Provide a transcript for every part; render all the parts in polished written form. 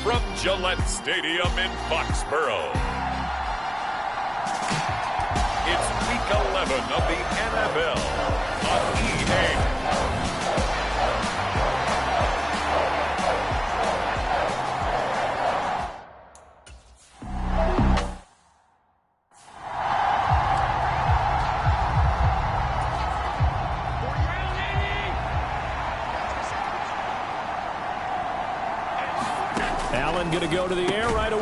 from Gillette Stadium in Foxborough. It's Week 11 of the NFL on EA. Allen going to go to the air right away.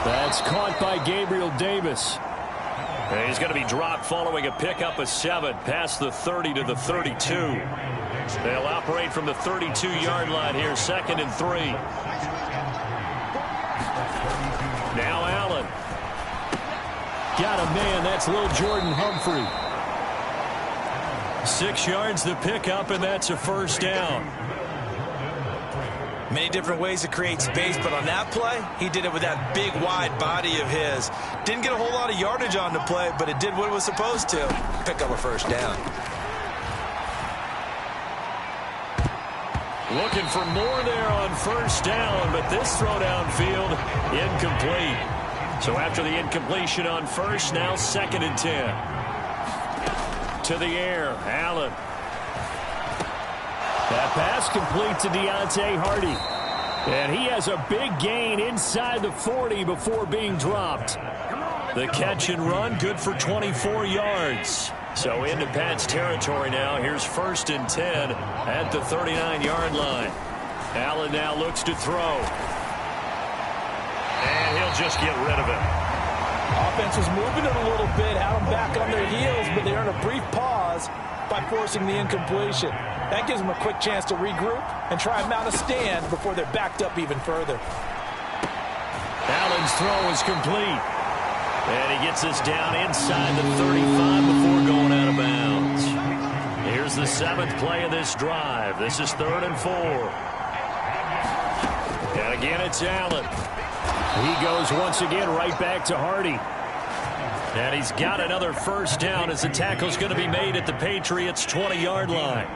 That's caught by Gabriel Davis. And he's going to be dropped following a pickup of 7 past the 30 to the 32. They'll operate from the 32-yard line here, 2nd and 3. Now Allen. Got a man. That's Lil Jordan Humphrey. 6 yards the pickup, and that's a first down. Many different ways to create space, but on that play, he did it with that big, wide body of his. Didn't get a whole lot of yardage on the play, but it did what it was supposed to. Pick up a first down. Looking for more there on first down, but this throw downfield, incomplete. So after the incompletion on first, now 2nd and 10. To the air, Allen. That pass complete to Deontay Hardy. And he has a big gain inside the 40 before being dropped. The catch and run, good for 24 yards. So into Pat's territory now. Here's 1st and 10 at the 39-yard line. Allen now looks to throw. And he'll just get rid of it. Offense was moving it a little bit, had them back on their heels, but they earned a brief pause by forcing the incompletion. That gives them a quick chance to regroup and try and mount a stand before they're backed up even further. Allen's throw is complete. And he gets this down inside the 35 before going out of bounds. Here's the 7th play of this drive. This is 3rd and 4. And again, it's Allen. He goes once again right back to Hardy. And he's got another first down as the tackle's going to be made at the Patriots' 20-yard line.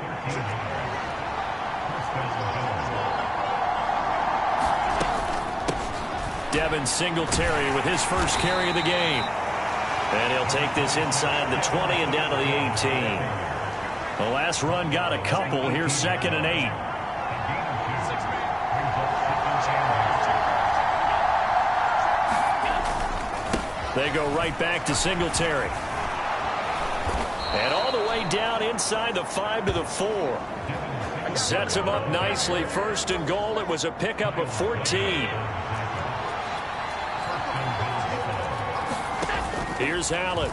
Devin Singletary with his first carry of the game. And he'll take this inside the 20 and down to the 18. The last run got a couple. Here's 2nd and 8. They go right back to Singletary. And all the way down inside the 5 to the 4. Sets him up nicely. 1st and goal. It was a pickup of 14. Here's Allen.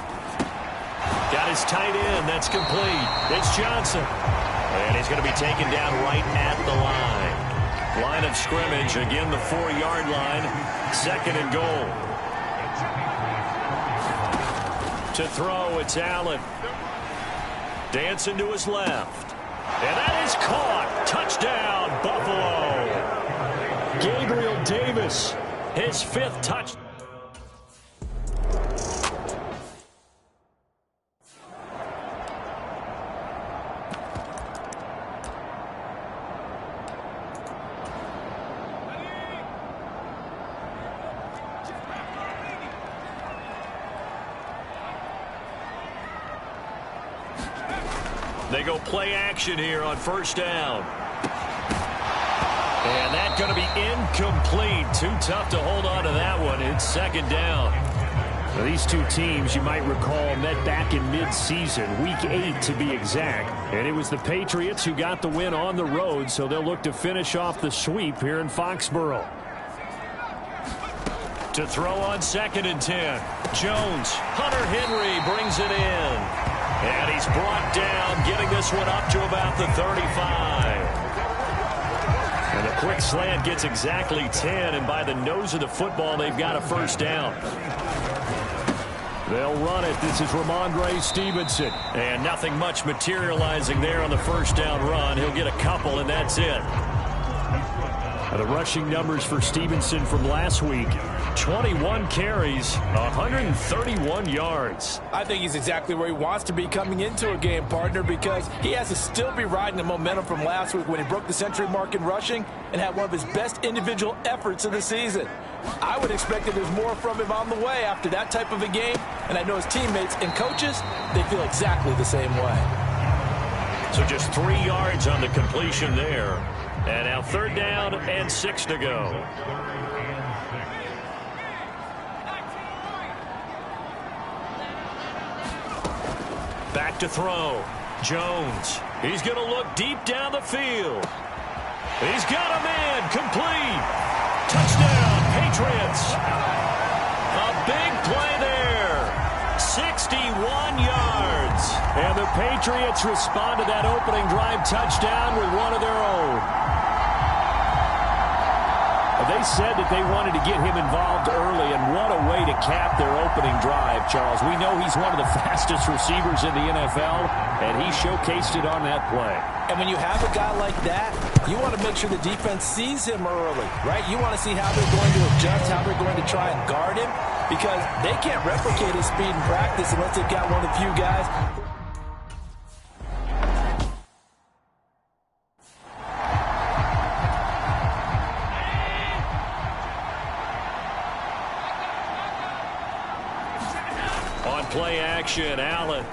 Got his tight end. That's complete. It's Johnson. And he's going to be taken down right at the line. Line of scrimmage. Again, the 4-yard line. 2nd and goal. To throw, it's Allen. Dancing to his left. And that is caught. Touchdown, Buffalo. Gabriel Davis. His 5th touchdown. They go play action here on first down. And that's going to be incomplete. Too tough to hold on to that one. It's 2nd down. Now, these two teams, you might recall, met back in mid-season, Week 8 to be exact. And it was the Patriots who got the win on the road, so they'll look to finish off the sweep here in Foxborough. To throw on 2nd and 10. Jones. Hunter Henry brings it in. And he's brought down, getting this one up to about the 35. And a quick slant gets exactly 10, and by the nose of the football, they've got a first down. They'll run it. This is Ramondre Stevenson. And nothing much materializing there on the first down run. He'll get a couple, and that's it. The rushing numbers for Stevenson from last week: 21 carries, 131 yards. I think he's exactly where he wants to be coming into a game, partner, because he has to still be riding the momentum from last week when he broke the century mark in rushing and had one of his best individual efforts of the season. I would expect that there's more from him on the way after that type of a game, and I know his teammates and coaches, they feel exactly the same way. So just 3 yards on the completion there. And now 3rd down and 6 to go. Back to throw. Jones. He's going to look deep down the field. He's got a man. Complete. Touchdown, Patriots. A big play there. 61 yards. And the Patriots respond to that opening drive touchdown with one of their own. They said that they wanted to get him involved early, and what a way to cap their opening drive, Charles. We know he's one of the fastest receivers in the NFL, and he showcased it on that play. And when you have a guy like that, you want to make sure the defense sees him early, right? You want to see how they're going to adjust, how they're going to try and guard him, because they can't replicate his speed in practice unless they've got one of the few guys. Play action, Allen.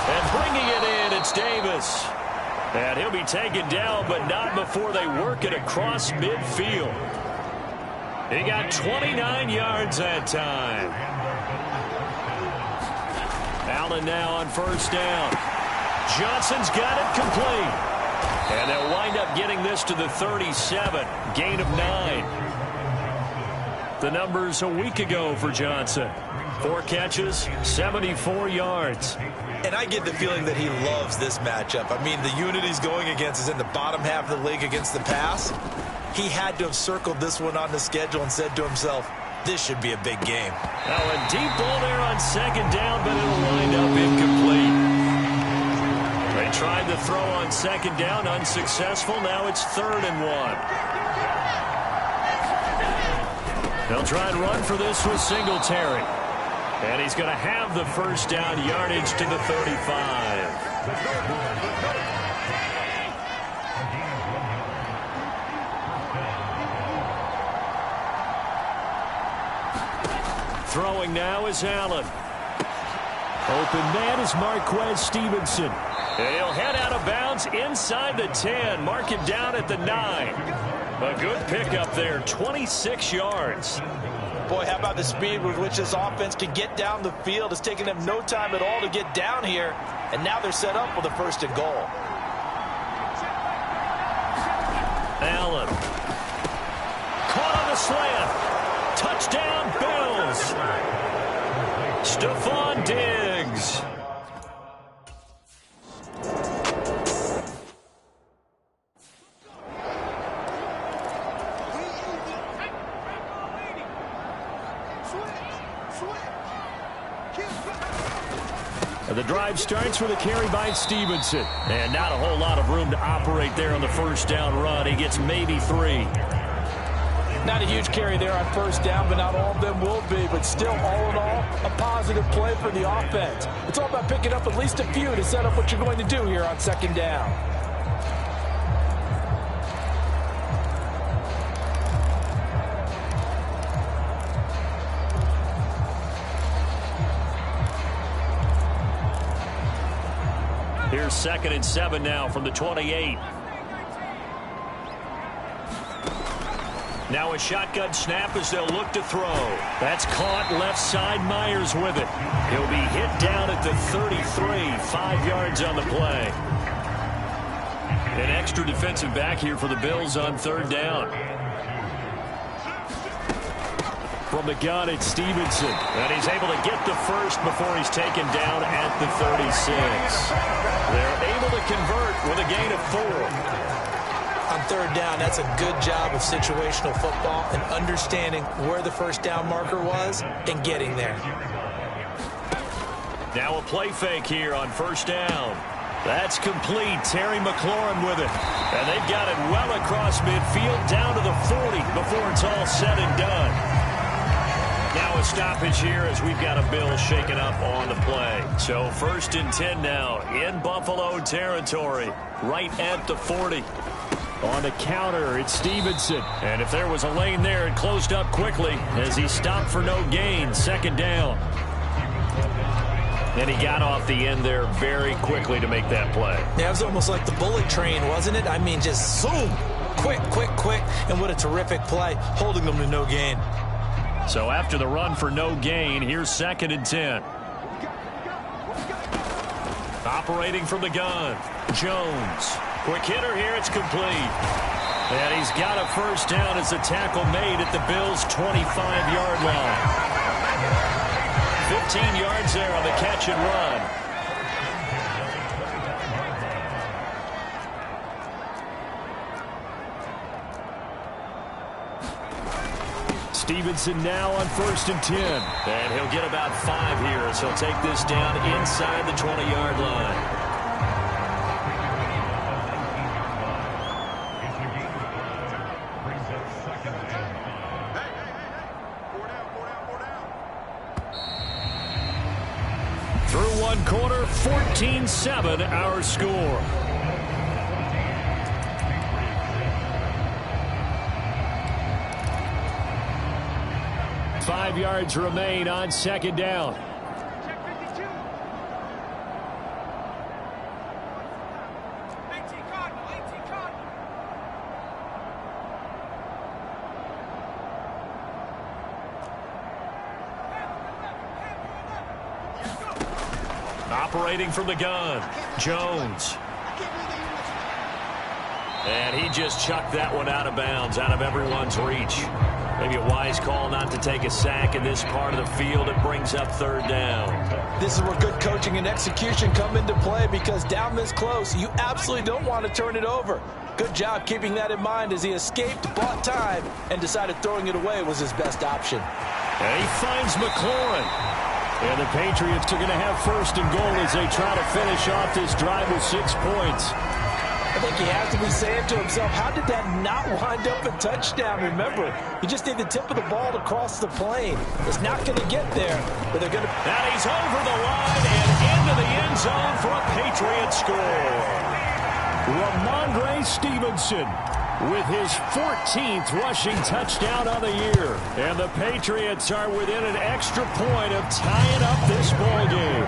And bringing it in, it's Davis. And he'll be taken down, but not before they work it across midfield. He got 29 yards that time. Allen now on 1st down. Johnson's got it complete. And they'll wind up getting this to the 37. Gain of 9. The numbers a week ago for Johnson. 4 catches, 74 yards. And I get the feeling that he loves this matchup. I mean, the unit he's going against is in the bottom half of the league against the pass. He had to have circled this one on the schedule and said to himself, this should be a big game. Now a deep ball there on 2nd down, but it'll wind up incomplete. They tried the throw on 2nd down, unsuccessful. Now it's 3rd and 1. They'll try and run for this with Singletary. And he's going to have the 1st down yardage to the 35. Throwing now is Allen. Open man is Marquez Stevenson. And he'll head out of bounds inside the 10. Mark it down at the 9. A good pickup there, 26 yards. Boy, how about the speed with which this offense can get down the field? It's taken them no time at all to get down here, and now they're set up with a 1st and goal. Allen. Caught on the slant. Touchdown, Bills. Stephon Diggs. The drive starts with a carry by Stevenson. And not a whole lot of room to operate there on the 1st down run. He gets maybe 3. Not a huge carry there on 1st down, but not all of them will be. But still, all in all, a positive play for the offense. It's all about picking up at least a few to set up what you're going to do here on 2nd down. Here's 2nd and 7 now from the 28. Now a shotgun snap as they'll look to throw. That's caught left side. Myers with it. He'll be hit down at the 33. 5 yards on the play. An extra defensive back here for the Bills on 3rd down. From the gun, it's Stevenson. And he's able to get the 1st before he's taken down at the 36. They're able to convert with a gain of 4. On 3rd down, that's a good job of situational football and understanding where the 1st down marker was and getting there. Now a play fake here on 1st down. That's complete. Terry McLaurin with it. And they they've got it well across midfield, down to the 40 before it's all said and done. Now a stoppage here as we've got a bill shaken up on the play. So 1st and 10 now in Buffalo territory, right at the 40. On the counter, it's Stevenson. And if there was a lane there, it closed up quickly as he stopped for no gain. 2nd down. And he got off the end there very quickly to make that play. Yeah, it was almost like the bullet train, wasn't it? I mean, just zoom. Quick, quick, quick. And what a terrific play, holding them to no gain. So after the run for no gain, here's 2nd and 10. Operating from the gun, Jones. Quick hitter here, it's complete. And he's got a 1st down as the tackle made at the Bills' 25-yard line. 15 yards there on the catch and run. Stevenson now on 1st and 10. And he'll get about 5 here as he'll take this down inside the 20-yard line. Through one quarter, 14-7 our score. Five yards remain on 2nd down. Operating from the gun, Jones. And he just chucked that one out of bounds, out of everyone's reach. Maybe a wise call not to take a sack in this part of the field. It brings up 3rd down. This is where good coaching and execution come into play, because down this close, you absolutely don't want to turn it over. Good job keeping that in mind as he escaped, bought time, and decided throwing it away was his best option. And he finds McLaurin. And the Patriots are going to have 1st and goal as they try to finish off this drive with 6 points. I think he has to be saying to himself, how did that not wind up a touchdown? Remember, you just need the tip of the ball to cross the plane. It's not going to get there, but they're going to... And he's over the line and into the end zone for a Patriot score. Ramondre Stevenson with his 14th rushing touchdown on the year. And the Patriots are within an extra point of tying up this ball game.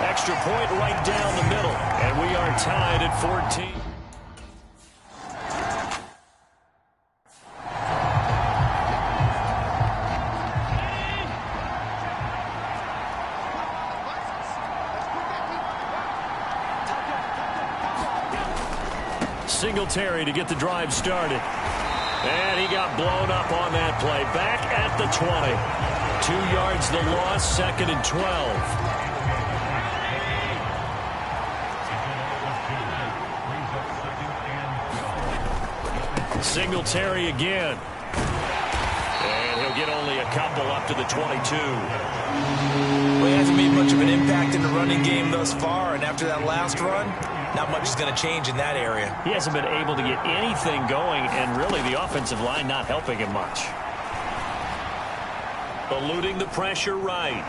Extra point right down the middle, and we are tied at 14. Singletary to get the drive started. And he got blown up on that play. Back at the 20. 2 yards the loss, 2nd and 12. Singletary again. And he'll get only a couple up to the 22. Well, he hasn't made much of an impact in the running game thus far, and after that last run, not much is going to change in that area. He hasn't been able to get anything going, and really the offensive line not helping him much. Eluding the pressure right.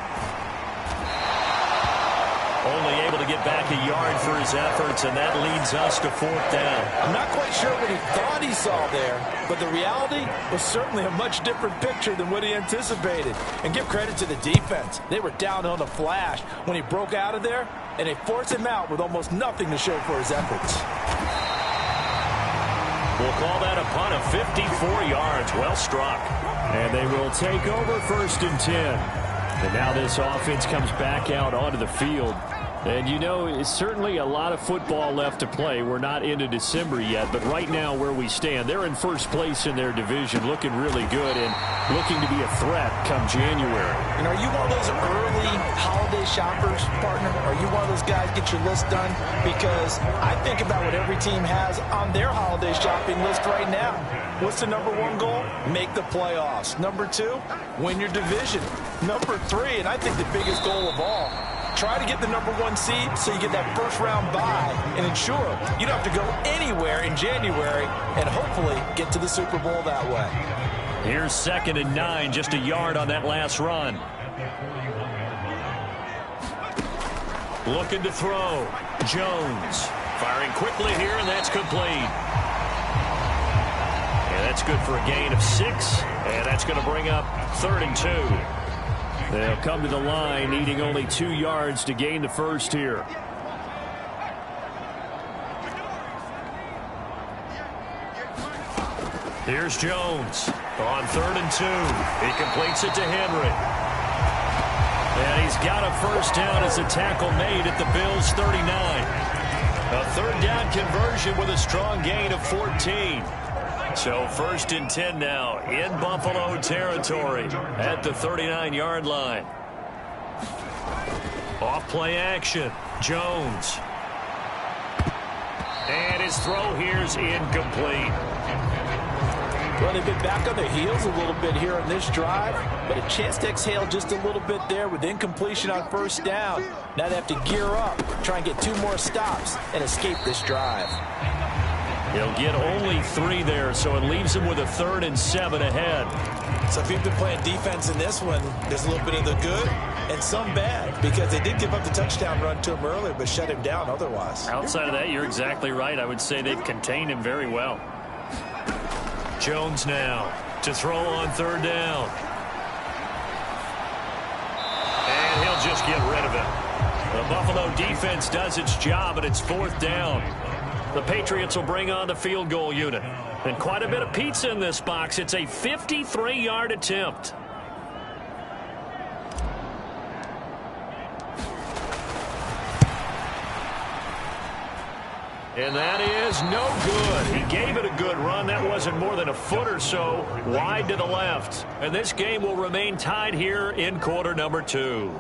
Only able to get back a yard for his efforts, and that leads us to 4th down. I'm not quite sure what he thought he saw there, but the reality was certainly a much different picture than what he anticipated. And give credit to the defense. They were down on the flash when he broke out of there, and they forced him out with almost nothing to show for his efforts. We'll call that a punt of 54 yards. Well struck. And they will take over 1st and 10. And now this offense comes back out onto the field. And, you know, it's certainly a lot of football left to play. We're not into December yet, but right now where we stand, they're in 1st place in their division, looking really good and looking to be a threat come January. And are you one of those early holiday shoppers, partner? Are you one of those guys get your list done? Because I think about what every team has on their holiday shopping list right now. What's the #1 goal? Make the playoffs. #2, win your division. #3, and I think the biggest goal of all, try to get the #1 seed so you get that first-round bye and ensure you don't have to go anywhere in January and hopefully get to the Super Bowl that way. Here's 2nd and 9, just a yard on that last run. Looking to throw. Jones firing quickly here, and that's complete. And that's good for a gain of 6, and that's going to bring up 3rd and 2. They'll come to the line, needing only 2 yards to gain the first here. Here's Jones on 3rd and 2. He completes it to Henry. And he's got a first down as the tackle made at the Bills' 39. A 3rd down conversion with a strong gain of 14. So 1st and 10 now in Buffalo territory at the 39-yard line. Off play action. Jones. And his throw here's incomplete. Well, they've been back on their heels a little bit here on this drive, but a chance to exhale just a little bit there with incompletion on first down. Now they have to gear up, try and get 2 more stops, and escape this drive. He'll get only 3 there, so it leaves him with a 3rd and 7 ahead. So if you've been playing defense in this one, there's a little bit of the good and some bad, because they did give up the touchdown run to him earlier, but shut him down otherwise. Outside of that, you're exactly right. I would say they've contained him very well. Jones now to throw on 3rd down. And he'll just get rid of it. The Buffalo defense does its job, and it's 4th down. The Patriots will bring on the field goal unit. And quite a bit of pizza in this box. It's a 53-yard attempt. And that is no good. He gave it a good run. That wasn't more than a foot or so wide to the left. And this game will remain tied here in quarter number 2.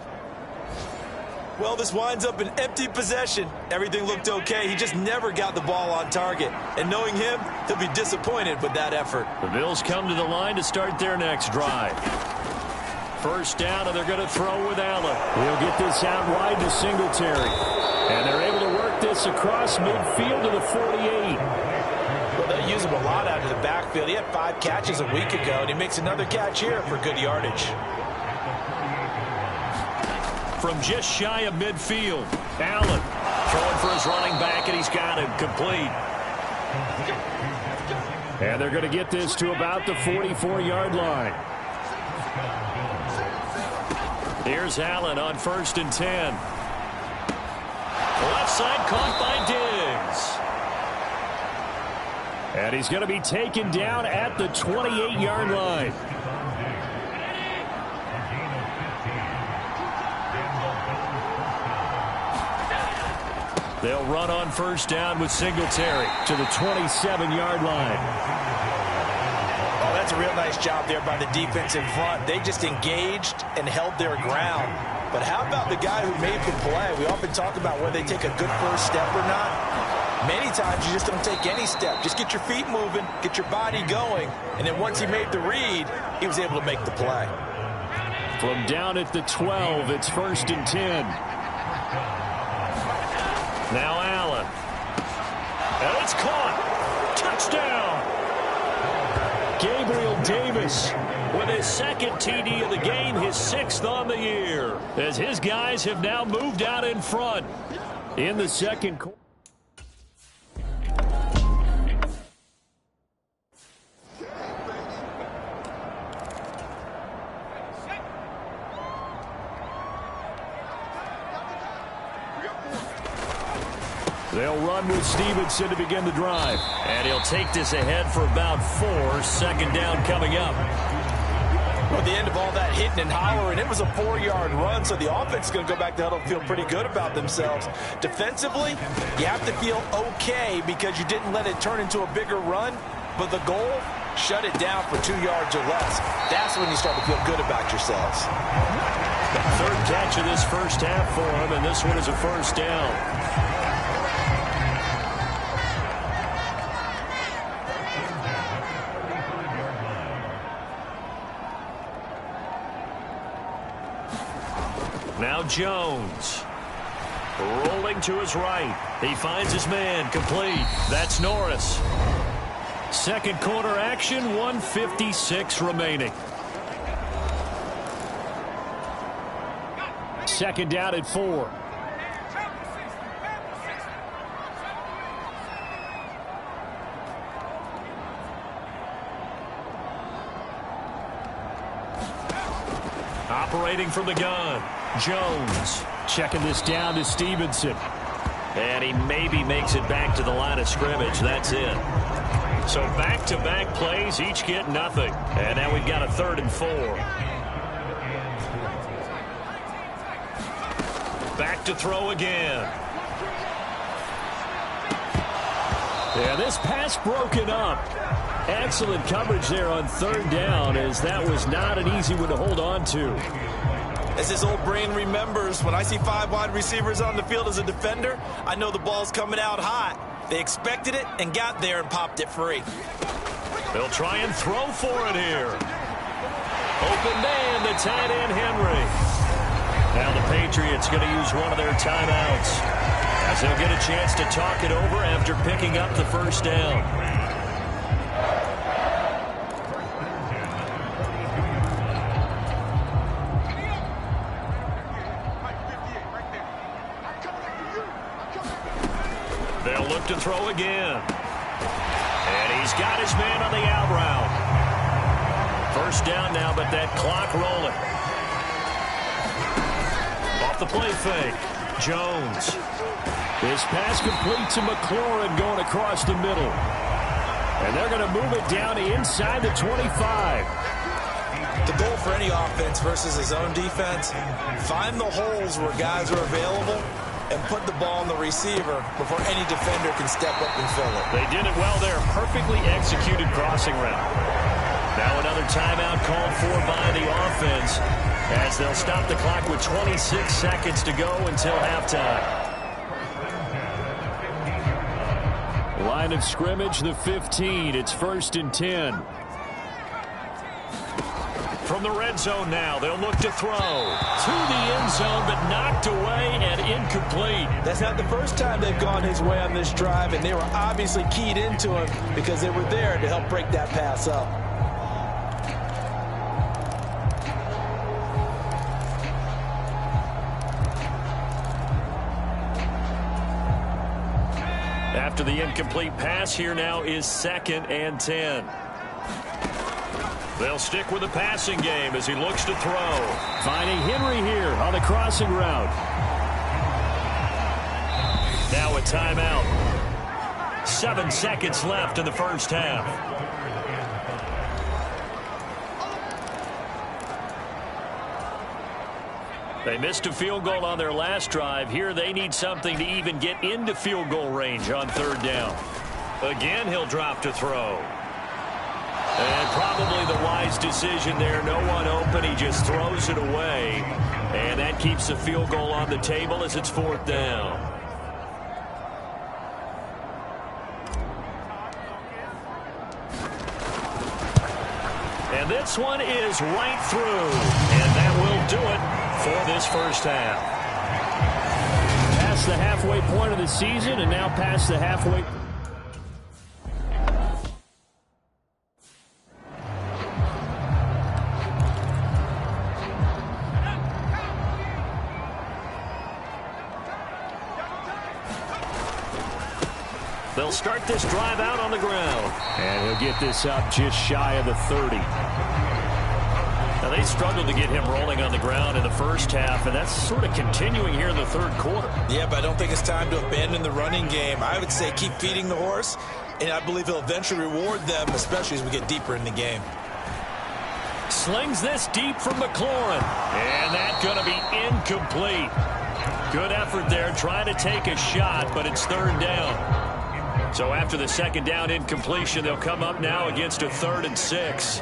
Well, this winds up an empty possession. Everything looked okay. He just never got the ball on target. And knowing him, he'll be disappointed with that effort. The Bills come to the line to start their next drive. First down, and they're going to throw with Allen. He'll get this out wide to Singletary. And they're able to work this across midfield to the 48. Well, they use him a lot out of the backfield. He had 5 catches a week ago, and he makes another catch here for good yardage. From just shy of midfield, Allen throwing for his running back, and he's got him complete. And they're going to get this to about the 44-yard line. Here's Allen on 1st and 10. Left side caught by Diggs. And he's going to be taken down at the 28-yard line. They'll run on first down with Singletary to the 27-yard line. Oh, that's a real nice job there by the defense in front. They just engaged and held their ground. But how about the guy who made the play? We often talk about whether they take a good first step or not. Many times you just don't take any step. Just get your feet moving, get your body going, and then once he made the read, he was able to make the play. From down at the 12, it's 1st and 10. Now Allen. And it's caught. Touchdown. Gabriel Davis with his 2nd TD of the game, his 6th on the year, as his guys have now moved out in front in the second quarter. They'll run with Stevenson to begin the drive. And he'll take this ahead for about 4. 2nd down coming up. Well, at the end of all that hitting and hollering, it was a 4-yard run, so the offense is going to go back to huddle and feel pretty good about themselves. Defensively, you have to feel okay because you didn't let it turn into a bigger run, but the goal, shut it down for 2 yards or less. That's when you start to feel good about yourselves. The 3rd catch of this first half for him, and this one is a first down. Now Jones Rolling to his right. He finds his man, complete. That's Norris. Second quarter action, 1:56 remaining. Second down at 4. Operating from the gun, Jones. Checking this down to Stevenson. And he maybe makes it back to the line of scrimmage. That's it. So back-to-back plays, each get nothing. And now we've got a 3rd and 4. Back to throw again. Yeah, this pass broken up. Excellent coverage there on 3rd down, as that was not an easy one to hold on to. As his old brain remembers, when I see 5 wide receivers on the field as a defender, I know the ball's coming out hot. They expected it and got there and popped it free. They'll try and throw for it here. Open man, the tight end, Henry. Now the Patriots going to use one of their timeouts, as they'll get a chance to talk it over after picking up the first down. They'll look to throw again. And he's got his man on the out route. First down now, but that clock rolling. Off the play fake, Jones. This pass complete to McLaurin going across the middle. And they're going to move it down to inside the 25. The goal for any offense versus his own defense, find the holes where guys are available and put the ball on the receiver before any defender can step up and fill it. They did it well there. Perfectly executed crossing route. Now another timeout called for by the offense, as they'll stop the clock with 26 seconds to go until halftime. Line of scrimmage, the 15. It's 1st and 10. From the red zone now, they'll look to throw. To the end zone, but knocked away and incomplete. That's not the first time they've gone his way on this drive, and they were obviously keyed into him because they were there to help break that pass up. After the incomplete pass, here now is 2nd and 10. They'll stick with the passing game as he looks to throw. Finding Henry here on the crossing route. Now a timeout. 7 seconds left in the first half. They missed a field goal on their last drive. Here they need something to even get into field goal range on 3rd down. Again, he'll drop to throw. And probably the wise decision there. No one open. He just throws it away. And that keeps the field goal on the table as it's 4th down. And this one is right through. And that will do it for this first half. Past the halfway point of the season, and now past the halfway. They'll start this drive out on the ground. And he'll get this up just shy of the 30. Now, they struggled to get him rolling on the ground in the first half, and that's sort of continuing here in the 3rd quarter. Yeah, but I don't think it's time to abandon the running game. I would say keep feeding the horse, and I believe he'll eventually reward them, especially as we get deeper in the game. Slings this deep from McLaurin, and that's going to be incomplete. Good effort there, trying to take a shot, but it's 3rd down. So after the 2nd down incompletion, they'll come up now against a 3rd and 6.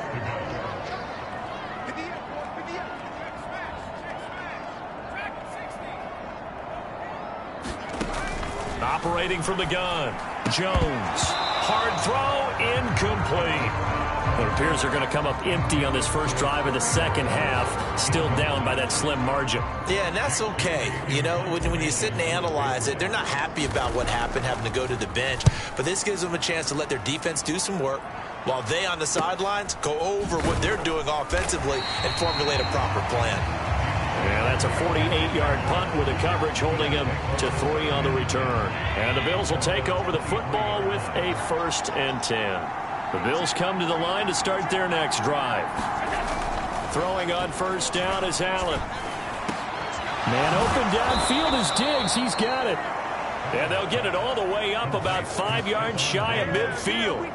Operating from the gun, Jones. Hard throw, incomplete. But it appears they're going to come up empty on this first drive of the second half, still down by that slim margin. Yeah, and that's okay. You know, when you sit and analyze it, they're not happy about what happened, having to go to the bench. But this gives them a chance to let their defense do some work while they on the sidelines go over what they're doing offensively and formulate a proper plan. Yeah, that's a 48-yard punt with the coverage holding him to 3 on the return. And the Bills will take over the football with a 1st and 10. The Bills come to the line to start their next drive. Throwing on first down is Allen. Man open downfield is Diggs. He's got it. And they'll get it all the way up about 5 yards shy of midfield.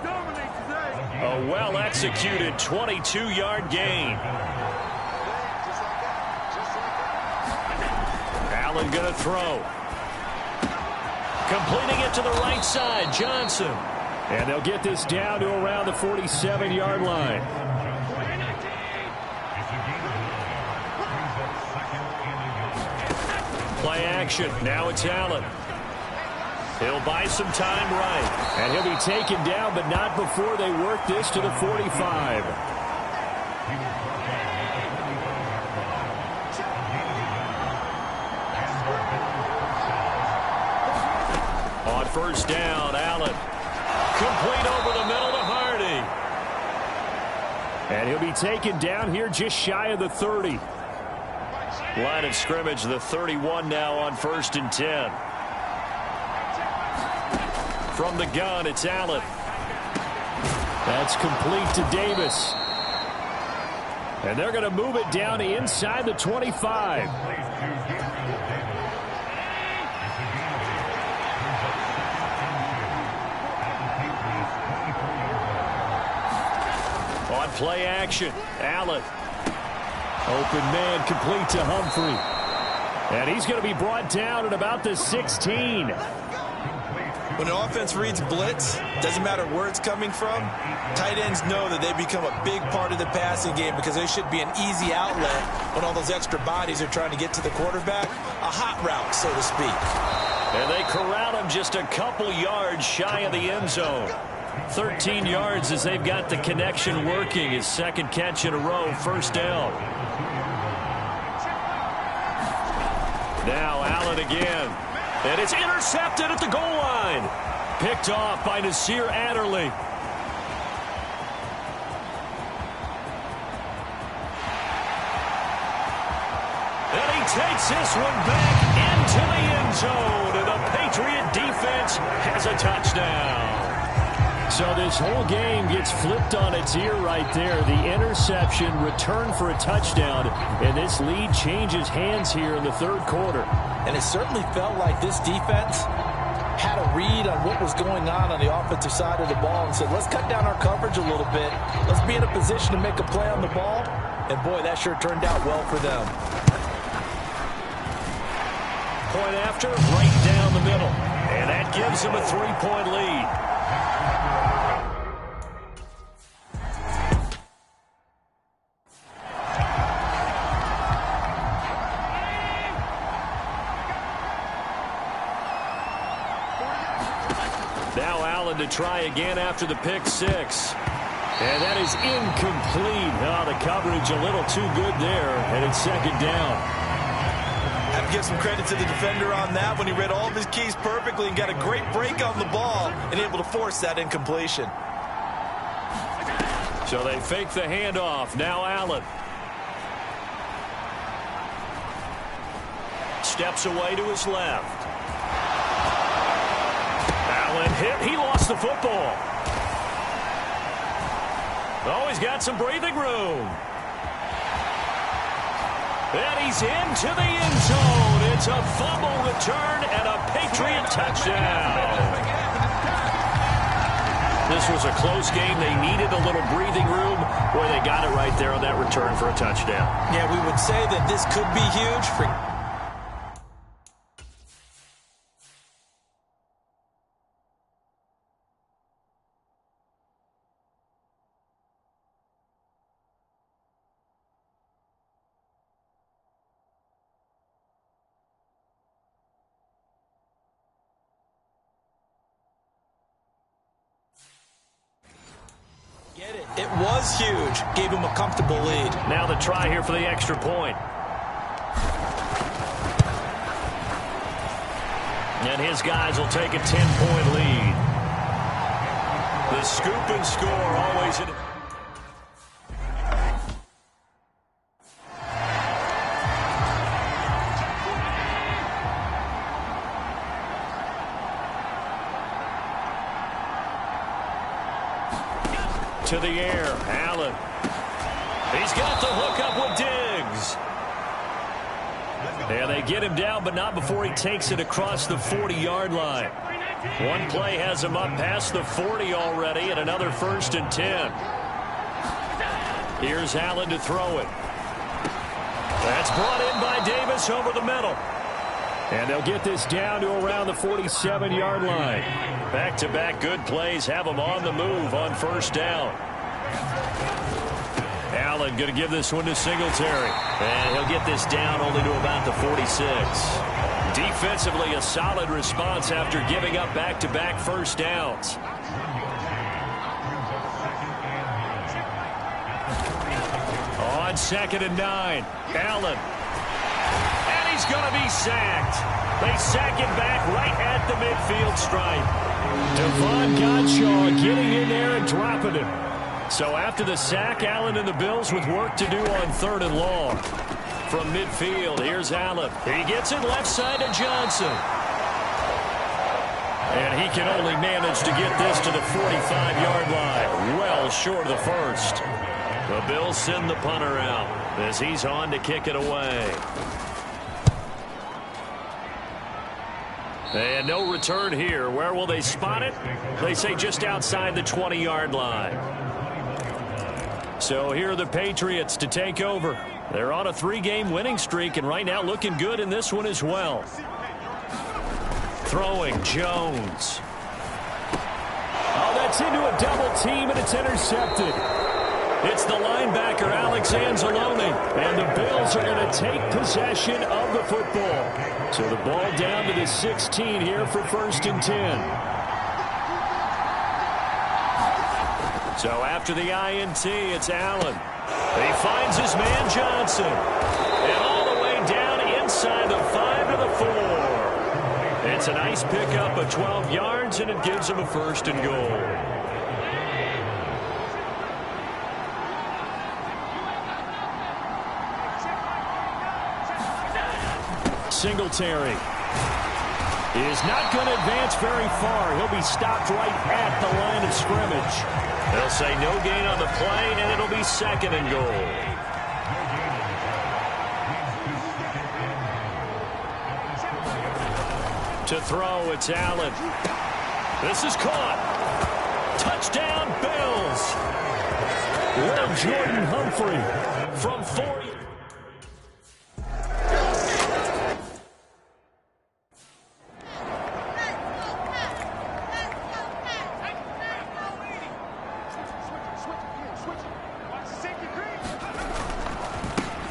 A well-executed 22-yard gain. Allen going to throw. Completing it to the right side, Johnson. And they'll get this down to around the 47-yard line. Play action. Now it's Allen. He'll buy some time right. And he'll be taken down, but not before they work this to the 45. On first down, Allen. Complete over the middle to Hardy. And he'll be taken down here just shy of the 30. Line of scrimmage, the 31 now on 1st and 10. From the gun, it's Allen. That's complete to Davis. And they're going to move it down to inside the 25. On play action, Allen. Open man, complete to Humphrey. And he's going to be brought down at about the 16. When an offense reads blitz, doesn't matter where it's coming from, tight ends know that they become a big part of the passing game because they should be an easy outlet when all those extra bodies are trying to get to the quarterback. A hot route, so to speak. And they corral him just a couple yards shy of the end zone. 13 yards as they've got the connection working. His second catch in a row, first down. Now Allen again. And it's intercepted at the goal line. Picked off by Nasir Adderley. And he takes this one back into the end zone. And the Patriot defense has a touchdown. So this whole game gets flipped on its ear right there. The interception, return for a touchdown, and this lead changes hands here in the third quarter. And it certainly felt like this defense had a read on what was going on the offensive side of the ball and said, let's cut down our coverage a little bit. Let's be in a position to make a play on the ball. And, boy, that sure turned out well for them. Point after, right down the middle. And that gives them a 3-point lead. Now Allen to try again after the pick six. And that is incomplete. Oh, the coverage a little too good there, and it's second down. I have to give some credit to the defender on that when he read all of his keys perfectly and got a great break on the ball and able to force that incompletion. So they fake the handoff. Now Allen. Steps away to his left. Allen hit. He lost the football. Oh, he's got some breathing room. And he's into the end zone. It's a fumble return and a Patriot touchdown. This was a close game. They needed a little breathing room. Boy, they got it right there on that return for a touchdown. Yeah, we would say that this could be huge for... Get it. It was huge. Gave him a comfortable lead. Now the try here for the extra point. And his guys will take a 10-point lead. The scoop and score always in. To the air, Allen. He's got the hook up with Diggs. And they get him down, but not before he takes it across the 40-yard line. One play has him up past the 40 already, and another 1st and 10. Here's Allen to throw it. That's brought in by Davis over the middle. And they'll get this down to around the 47-yard line. Back-to-back good plays have them on the move on 1st down. Allen going to give this one to Singletary. And he'll get this down only to about the 46. Defensively, a solid response after giving up back-to-back 1st downs. On 2nd and 9, Allen. And he's going to be sacked. They sack him back right at the midfield stripe. Devon Godshaw getting in there and dropping him. So after the sack, Allen and the Bills with work to do on 3rd and long. From midfield, here's Allen. He gets it left side to Johnson. And he can only manage to get this to the 45-yard line. Well short of the 1st. The Bills send the punter out as he's on to kick it away. And no return here. Where will they spot it? They say just outside the 20-yard line. So here are the Patriots to take over. They're on a 3-game winning streak, and right now looking good in this one as well. Throwing, Jones. Oh, that's into a double team, and it's intercepted. It's the linebacker, Alex Anzalone. And the Bills are going to take possession of the football. So the ball down to the 16 here for 1st and 10. So after the INT, it's Allen. He finds his man Johnson. And all the way down inside the 5 to the 4. It's a nice pickup of 12 yards, and it gives him a 1st and goal. Singletary is not going to advance very far. He'll be stopped right at the line of scrimmage. They'll say no gain on the play, and it'll be 2nd and goal. To throw, it's Allen. This is caught. Touchdown, Bills. Well, Jordan Humphrey from 40.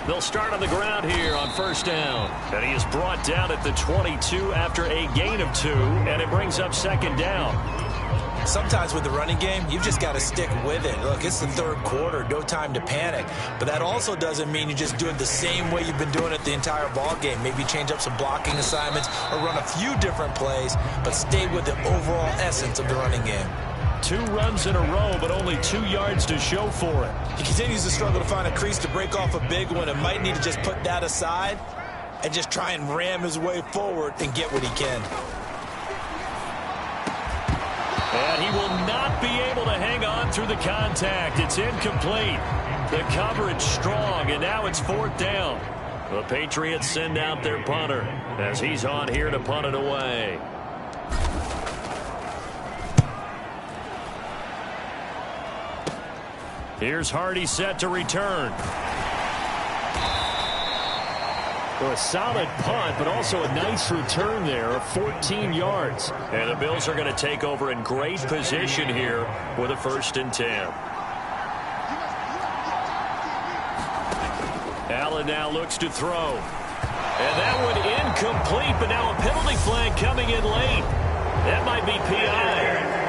They'll start on the ground here on 1st down. And he is brought down at the 22 after a gain of 2, and it brings up 2nd down. Sometimes with the running game, you've just got to stick with it. Look, it's the 3rd quarter, no time to panic. But that also doesn't mean you just do it the same way you've been doing it the entire ball game. Maybe change up some blocking assignments or run a few different plays, but stay with the overall essence of the running game. 2 runs in a row, but only 2 yards to show for it. He continues to struggle to find a crease to break off a big one and might need to just put that aside and just try and ram his way forward and get what he can. And he will not be able to hang on through the contact. It's incomplete. The coverage strong, and now it's 4th down. The Patriots send out their punter as he's on here to punt it away. Here's Hardy set to return. Well, a solid punt, but also a nice return there of 14 yards. And the Bills are going to take over in great position here with a 1st and 10. Allen now looks to throw. And that one incomplete, but now a penalty flag coming in late. That might be PI.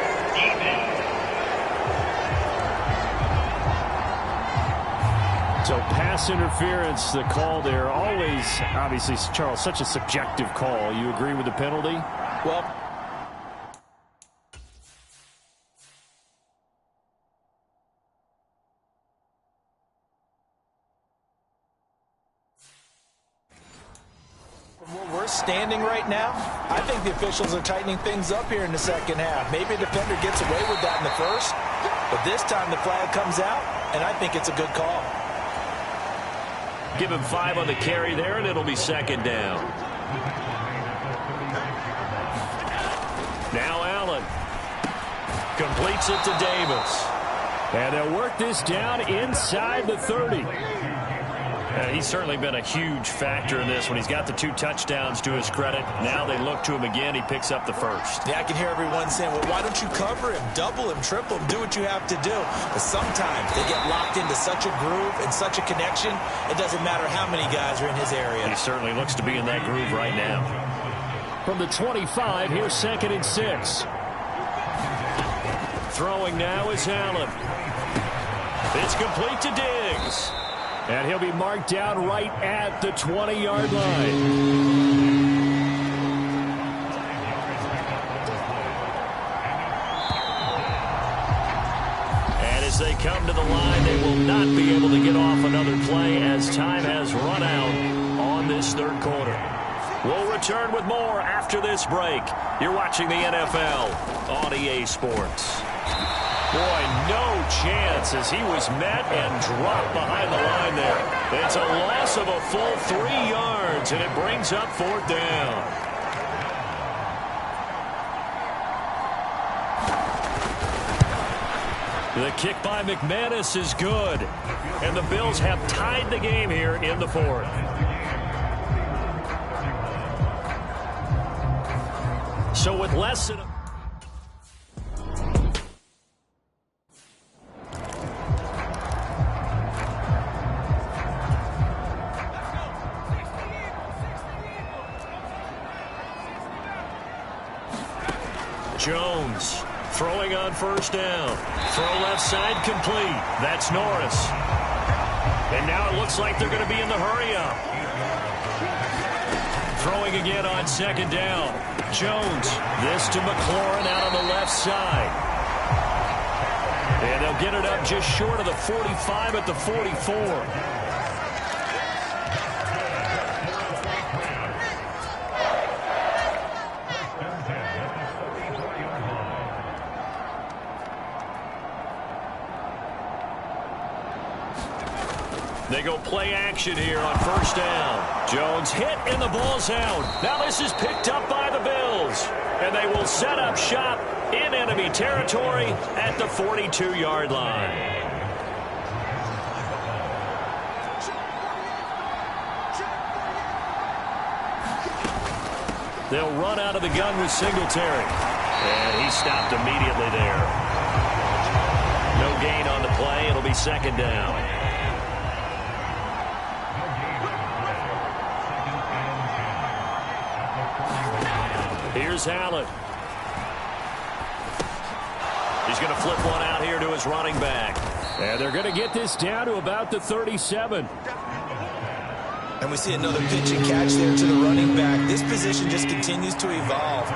So pass interference, the call there. Always, obviously, Charles, such a subjective call. You agree with the penalty? Well, we're standing right now, I think the officials are tightening things up here in the second half. Maybe a defender gets away with that in the first, but this time the flag comes out, and I think it's a good call. Give him 5 on the carry there, and it'll be second down. Now Allen completes it to Davis. And they'll work this down inside the 30. He's certainly been a huge factor in this when he's got the 2 touchdowns to his credit. Now they look to him again. He picks up the first. Yeah, I can hear everyone saying, well, why don't you cover him, double him, triple him, do what you have to do. But sometimes they get locked into such a groove and such a connection, it doesn't matter how many guys are in his area. He certainly looks to be in that groove right now. From the 25, here's 2nd and 6. Throwing now is Allen. It's complete to Diggs. And he'll be marked down right at the 20-yard line. And as they come to the line, they will not be able to get off another play as time has run out on this third quarter. We'll return with more after this break. You're watching the NFL on EA Sports. Boy, no chance as he was met and dropped behind the line there. It's a loss of a full 3 yards, and it brings up 4th down. The kick by McManus is good, and the Bills have tied the game here in the 4th. So with less than Jones throwing on 1st down. Throw left side complete. That's Norris. And now it looks like they're going to be in the hurry-up. Throwing again on 2nd down. Jones. This to McLaurin out on the left side. And they'll get it up just short of the 45 at the 44. They go play action here on 1st down. Jones hit and the ball's out. Now this is picked up by the Bills. And they will set up shop in enemy territory at the 42-yard line. They'll run out of the gun with Singletary. And he stopped immediately there. No gain on the play. It'll be 2nd down. Here's Allen. He's going to flip one out here to his running back. And they're going to get this down to about the 37. And we see another pitch and catch there to the running back. This position just continues to evolve.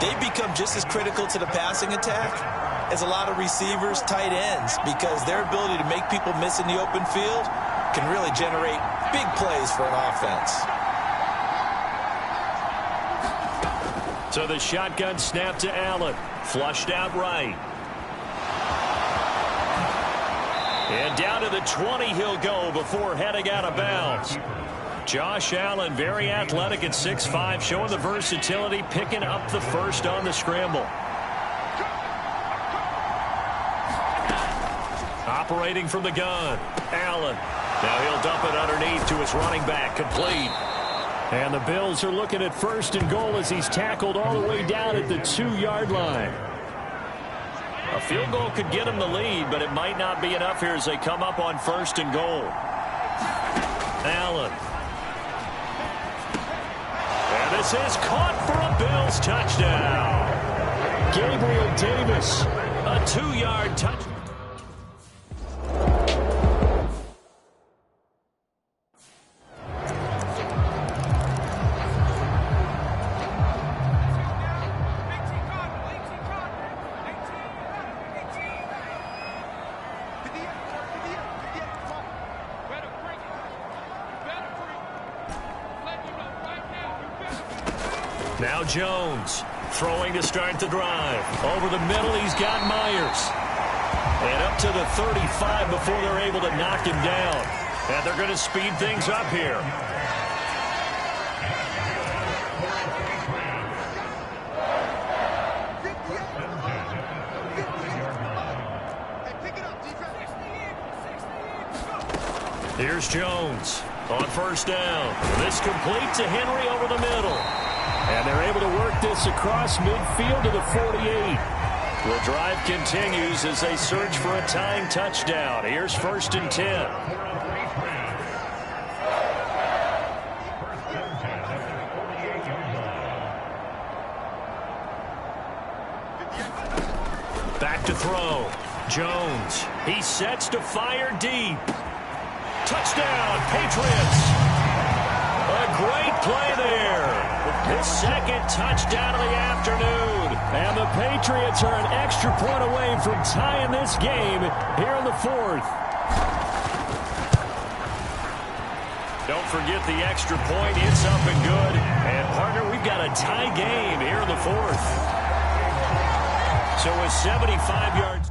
They become just as critical to the passing attack as a lot of receivers, tight ends, because their ability to make people miss in the open field can really generate big plays for an offense. So the shotgun snap to Allen. Flushed out right. And down to the 20 he'll go before heading out of bounds. Josh Allen, very athletic at 6'5", showing the versatility, picking up the first on the scramble. Operating from the gun. Allen. Now he'll dump it underneath to his running back. Complete. And the Bills are looking at 1st and goal as he's tackled all the way down at the 2-yard line. A field goal could get him the lead, but it might not be enough here as they come up on 1st and goal. Allen. And this is caught for a Bills touchdown. Gabriel Davis. A 2-yard touchdown. Now Jones throwing to start the drive. Over the middle, he's got Myers. And up to the 35 before they're able to knock him down. And they're going to speed things up here. Here's Jones on first down. This complete to Henry over the middle. And they're able to work this across midfield to the 48. The drive continues as they search for a tying touchdown. Here's 1st and 10. Back to throw. Jones. He sets to fire deep. Touchdown, Patriots. A great play there. His second touchdown of the afternoon. And the Patriots are an extra point away from tying this game here in the 4th. Don't forget the extra point. It's up and good. And, partner, we've got a tie game here in the 4th. So with 75 yards.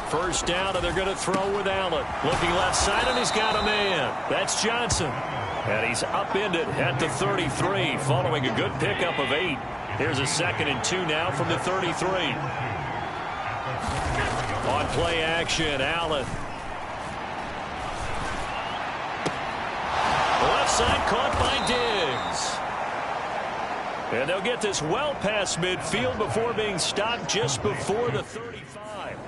First down, and they're going to throw with Allen. Looking left side, and he's got a man. That's Johnson. And he's upended at the 33, following a good pickup of 8. Here's a 2nd and 2 now from the 33. On play action, Allen. Left side caught by Diggs. And they'll get this well past midfield before being stopped just before the 35.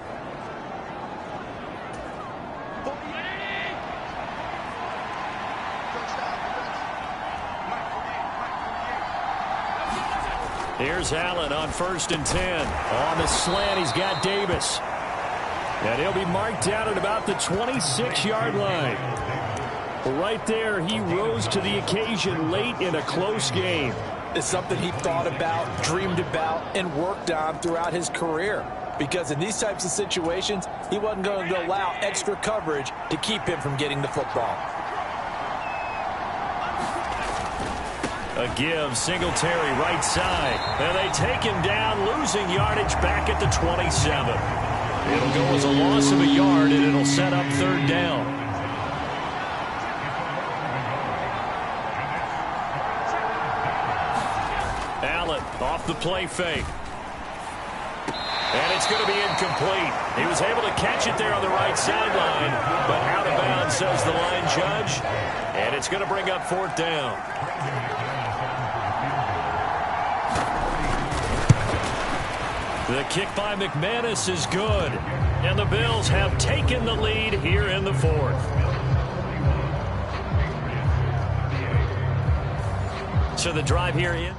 Here's Allen on 1st and 10. On the slant, he's got Davis. And he'll be marked down at about the 26-yard line. Right there, he rose to the occasion late in a close game. It's something he thought about, dreamed about, and worked on throughout his career. Because in these types of situations, he wasn't going to allow extra coverage to keep him from getting the football. A give, Singletary right side. And they take him down, losing yardage back at the 27. It'll go as a loss of a yard, and it'll set up 3rd down. Allen off the play fake. And it's going to be incomplete. He was able to catch it there on the right sideline, but out of bounds, says the line judge. And it's going to bring up 4th down. The kick by McManus is good. And the Bills have taken the lead here in the 4th. So the drive here in.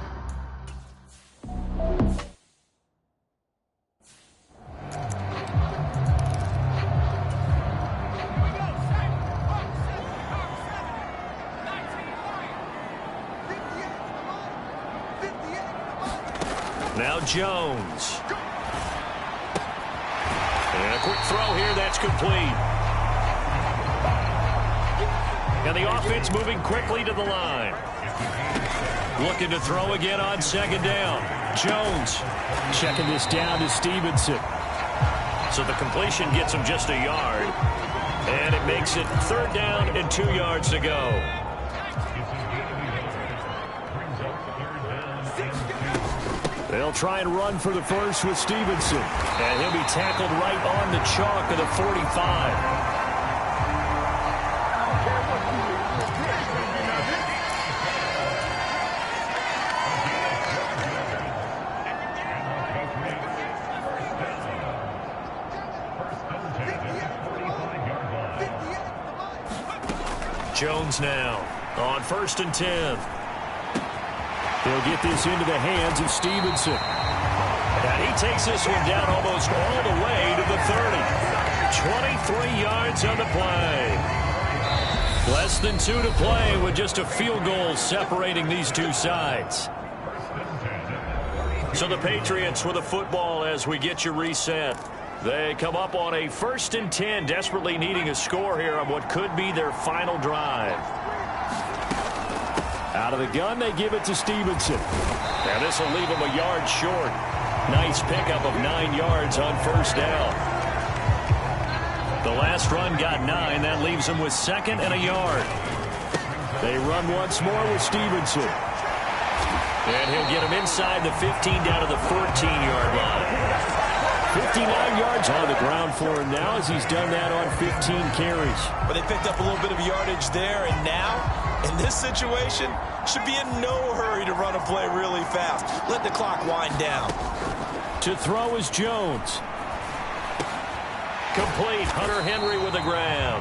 Now Jones. And a quick throw here, that's complete. And the offense moving quickly to the line. Looking to throw again on 2nd down. Jones. Checking this down to Stevenson. So the completion gets him just a yard. And it makes it 3rd down and 2 yards to go. They'll try and run for the first with Stevenson. And he'll be tackled right on the chalk of the 45. Jones now on 1st and 10. They'll get this into the hands of Stevenson. And he takes this one down almost all the way to the 30. 23 yards on the play. Less than 2 to play with just a field goal separating these two sides. So the Patriots with the football as we get you reset. They come up on a 1st and 10, desperately needing a score here on what could be their final drive. Out of the gun, they give it to Stevenson. Now this will leave him a yard short. Nice pickup of 9 yards on 1st down. The last run got 9. That leaves him with 2nd and a yard. They run once more with Stevenson. And he'll get him inside the 15 down to the 14-yard line. 59 yards on the ground for him now as he's done that on 15 carries. But they picked up a little bit of yardage there, and now, in this situation, should be in no hurry to run a play really fast. Let the clock wind down. To throw is Jones. Complete. Hunter Henry with a grab.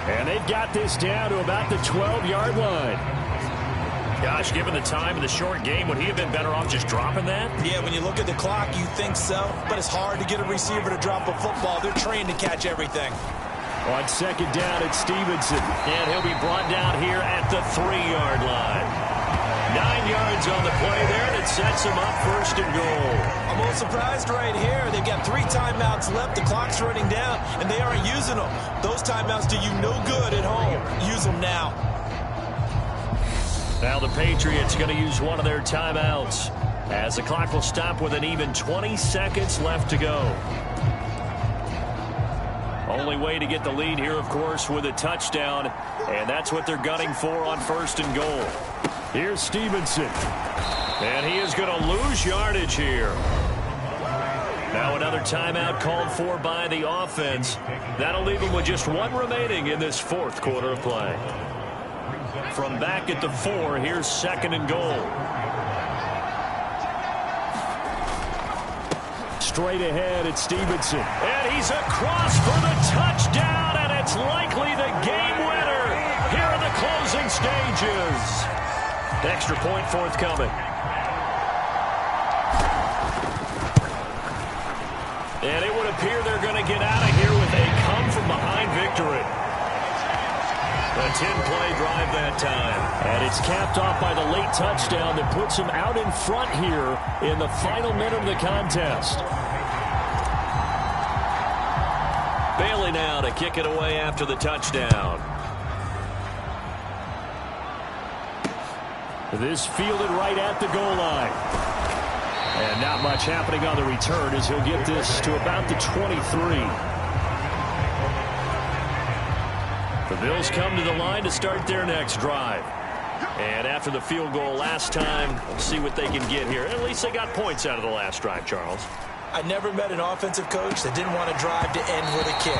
And they've got this down to about the 12-yard line. Gosh, given the time of the short game, would he have been better off just dropping that? Yeah, when you look at the clock, you think so. But it's hard to get a receiver to drop a football. They're trained to catch everything. On 2nd down, it's Stevenson. And he'll be brought down here at the 3-yard line. 9 yards on the play there, and it sets him up 1st and goal. I'm a little surprised right here. They've got 3 timeouts left. The clock's running down, and they aren't using them. Those timeouts do you no good at home. Use them now. Now the Patriots going to use one of their timeouts as the clock will stop with an even 20 seconds left to go. Only way to get the lead here, of course, with a touchdown, and that's what they're gunning for on 1st and goal. Here's Stevenson. And he is going to lose yardage here. Now another timeout called for by the offense. That'll leave him with just 1 remaining in this 4th quarter of play. From back at the 4, here's 2nd and goal. Straight ahead, it's Stevenson. And he's across for the touchdown, and it's likely the game winner here in the closing stages. Extra point forthcoming. And it would appear they're going to get out of here with a come-from-behind victory. A 10-play drive that time. And it's capped off by the late touchdown that puts him out in front here in the final minute of the contest. Bailey now to kick it away after the touchdown. This fielded right at the goal line. And not much happening on the return as he'll get this to about the 23. The Bills come to the line to start their next drive. And after the field goal last time, we'll see what they can get here. At least they got points out of the last drive, Charles. I never met an offensive coach that didn't want to drive to end with a kick.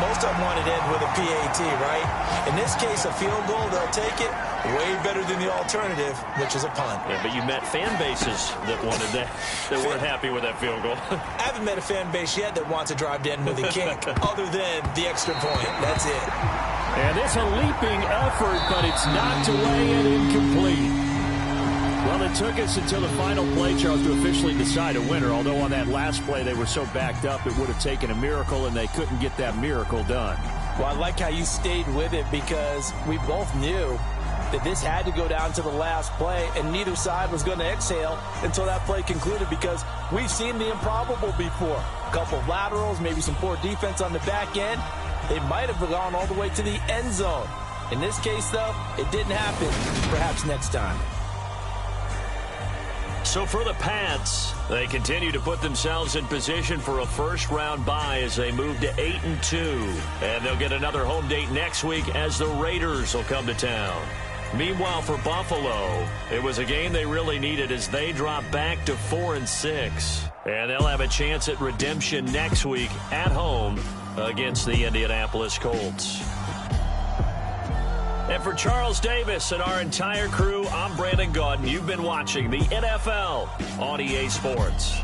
Most of them wanted to end with a PAT, right? In this case, a field goal, they'll take it. Way better than the alternative, which is a punt. Yeah, but you met fan bases that wanted that, that weren't happy with that field goal. I haven't met a fan base yet that wants to drive to end with a kick, other than the extra point. That's it. And it's a leaping effort, but it's knocked away and incomplete. Well, it took us until the final play, Charles, to officially decide a winner. Although on that last play they were so backed up, it would have taken a miracle, and they couldn't get that miracle done. Well, I like how you stayed with it because we both knew that this had to go down to the last play, and neither side was going to exhale until that play concluded because we've seen the improbable before. A couple of laterals, maybe some poor defense on the back end. They might have gone all the way to the end zone. In this case, though, it didn't happen. Perhaps next time. So for the Pats, they continue to put themselves in position for a first-round bye as they move to 8-2. And they'll get another home date next week as the Raiders will come to town. Meanwhile, for Buffalo, it was a game they really needed as they drop back to 4-6. And they'll have a chance at redemption next week at home against the Indianapolis Colts. And for Charles Davis and our entire crew, I'm Brandon Gaudin. You've been watching the NFL on EA Sports.